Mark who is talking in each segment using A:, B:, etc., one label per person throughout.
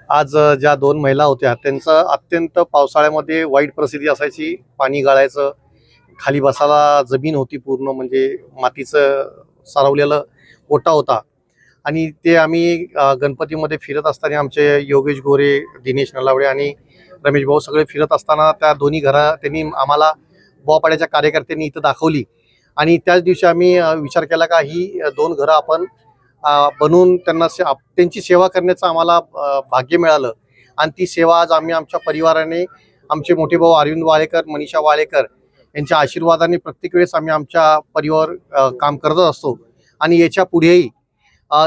A: आज ज्या दोन महिला होत्या त्यांचं अत्यंत पावसाळ्यामध्ये वाईट परिस्थिती असायची, पाणी गाळायचं, खाली बसायला जमीन होती पूर्ण म्हणजे मातीचं सारवलेलं ओटा होता आणि ते आम्ही गणपतीमध्ये फिरत असताना आमचे योगेश गोरे, दिनेश नलावडे आणि रमेश भाऊ सगळे फिरत असताना त्या दोन्ही घरा त्यांनी आम्हाला बोवापाड्याच्या कार्यकर्त्यांनी इथं दाखवली आणि त्याच दिवशी आम्ही विचार केला का ही दोन घरं आपण बनवून त्यांना त्यांची सेवा करण्याचं आम्हाला भाग्य मिळालं आणि ती सेवा आज आम्ही आमच्या परिवाराने आमचे मोठे भाऊ अरविंद वाळेकर, मनीषा वाळेकर यांच्या आशीर्वादाने प्रत्येक वेळेस आम्ही आमच्या परिवार काम करत असतो आणि याच्या पुढेही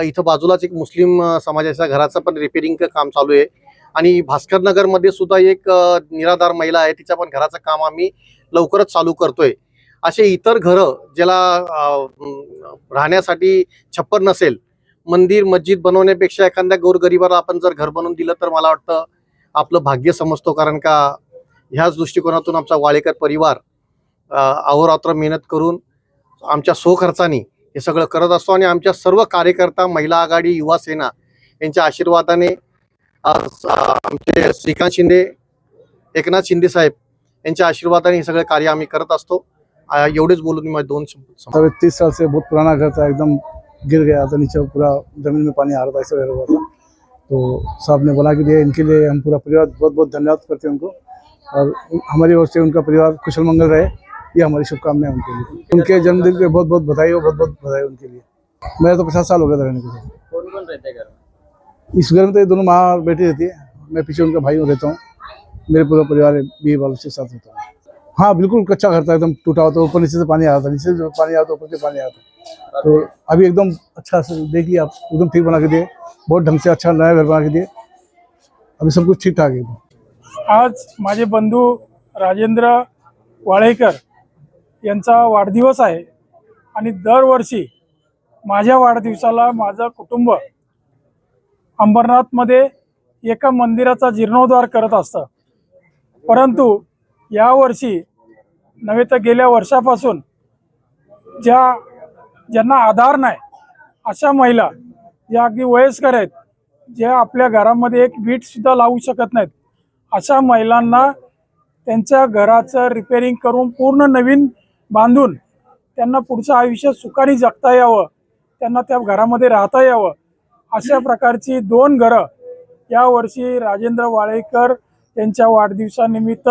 A: इथं बाजूलाच एक मुस्लिम समाजाच्या घराचं पण रिपेरिंग काम चालू आहे आणि भास्करनगरमध्ये सुद्धा एक निराधार महिला आहे, तिच्या पण घराचं काम आम्ही लवकरच चालू करतोय। असे इतर घरं ज्याला राहण्यासाठी छप्पर नसेल, मंदिर मस्जिद बनवण्यापेक्षा एखाद्या गोरगरिबाला आपण जर घर बनवून दिलं तर मला वाटतं आपलं भाग्य समजतो, कारण का ह्याच दृष्टिकोनातून आमचा वाळेकर परिवार अहोरात्र मेहनत करून आमच्या स्वखर्चाने हे सगळं करत असतो आणि आमच्या सर्व कार्यकर्ता, महिला आघाडी, युवा सेना यांच्या आशीर्वादाने आमचे श्रीकांत शिंदे, एकनाथ शिंदे साहेब यांच्या आशीर्वादाने हे सगळे कार्य आम्ही करत असतो। एवढेच बोलून मैं दोन
B: 30 साल से बहुत पुराना घर था, एकदम गिर गया था, नीचे पूरा जमीन में पानी आ रहा था, ऐसा हुआ था। तो साहब ने बना के दिया, इनके लिए हम पूरा परिवार बहुत बहुत धन्यवाद करते हैं उनको और हमारी ओर से उनका परिवार कुशल मंगल रहे, ये हमारी शुभकामनाएं उनके लिए। उनके जन्मदिन पे बहुत बहुत बधाई हो, बहुत बहुत बधाई उनके लिए। मेरा तो 50 साल हो गया था रहने को।
C: कौन कौन रहते हैं घर में?
B: इस घर में तो ये दोनों माँ और बेटी रहती है, मैं पीछे उनका भाई रहता हूँ, मेरे पूरा परिवार भी बाल के साथ रहता है। हाँ बिल्कुल कच्चा घर था, एकदम टूटा हुआ था, ऊपर नीचे से पानी आ रहा था, नीचे से पानी आ रहा था, ऊपर से पानी आ रहा था। तो अभी एकदम अच्छा से देख लिया आप, एकदम ठीक बना के दिए, बहुत ढंग से अच्छा नया घर बना के दिए, अभी सब कुछ ठीक ठाक है।
D: आज माझे बंधू राजेंद्र वाळेकर यांचा वाढदिवस आहे आणि दरवर्षी माझ्या वाढदिवसाला माझं कुटुंब अंबरनाथमध्ये एका मंदिराचा जीर्णोद्धार करत असतं, परंतु यावर्षी नव्हे तर गेल्या वर्षापासून ज्यांना आधार नाही अशा महिला, ज्या अगदी वयस्कर आहेत, ज्या आपल्या घरामध्ये एक वीट सुद्धा लावू शकत नाहीत, अशा महिलांना त्यांच्या घराचं रिपेरिंग करून पूर्ण नवीन बांधून त्यांना पुढचं आयुष्य सुखाने जगता यावं, त्यांना त्या घरामध्ये राहता यावं, अशा प्रकारची 2 घरं यावर्षी राजेंद्र वाळेकर यांच्या वाढदिवसानिमित्त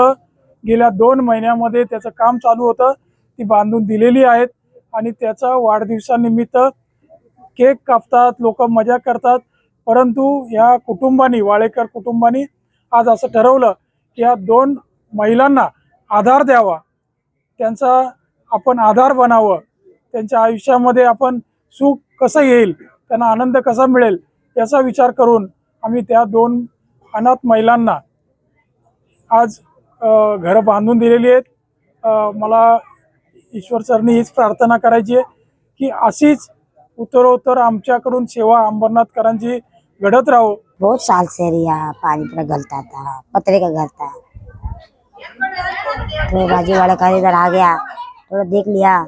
D: गेल्या 2 महिन्यामध्ये त्याचं काम चालू होतं, ती बांधून दिलेली आहेत आणि त्याचा वाढदिवसानिमित्त केक कापतात, लोक मजा करतात, परंतु या कुटुंबानी, वाळेकर कुटुंबानी आज असं ठरवलं की या 2 महिलांना आधार द्यावा, त्यांचा आपण आधार बनावं, त्यांच्या आयुष्यामध्ये आपण सुख कसं येईल, त्यांना आनंद कसा मिळेल याचा विचार करून आम्ही त्या 2 अनाथ महिलांना आज घरं बांधून दिलेली आहेत। मला ईश्वर चरणी हीच प्रार्थना करायची आहे की अशीच उत्तरोत्तर आमच्याकडून सेवा अंबरनाथकरांची घडत राहो।
E: बहुत साल से रिया पानी पूरा गलता था, पतरे का घर था, तो बाजू वाला घर इधर आ गया, थोड़ा देख लिया,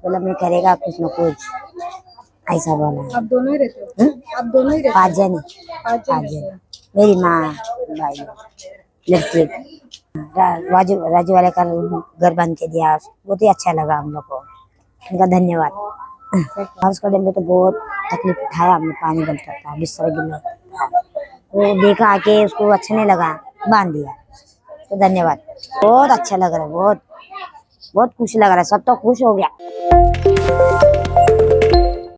E: बोला मैं करेगा कुछ न कुछ, ऐसा बोला।
F: आप दोनों ही रहते हो? आप दोनों ही रहते हो?
E: 5 जन,
F: 5
E: 5 जन, मेरी माँ, भाई, लड़की। राजू वाले का घर बन के दिया, बहुत ही अच्छा लगा हम लोग को, उनका धन्यवाद। बारिश का दिन में तो बहुत तकलीफ उठाया हमने, पानी गलता था, बिस्तर गिरना था, वो देखा आके उसको अच्छा नहीं लगा, बांध दिया, तो धन्यवाद। बहुत अच्छा लग रहा है, बहुत बहुत खुश लग रहा है, सब तो खुश हो गया।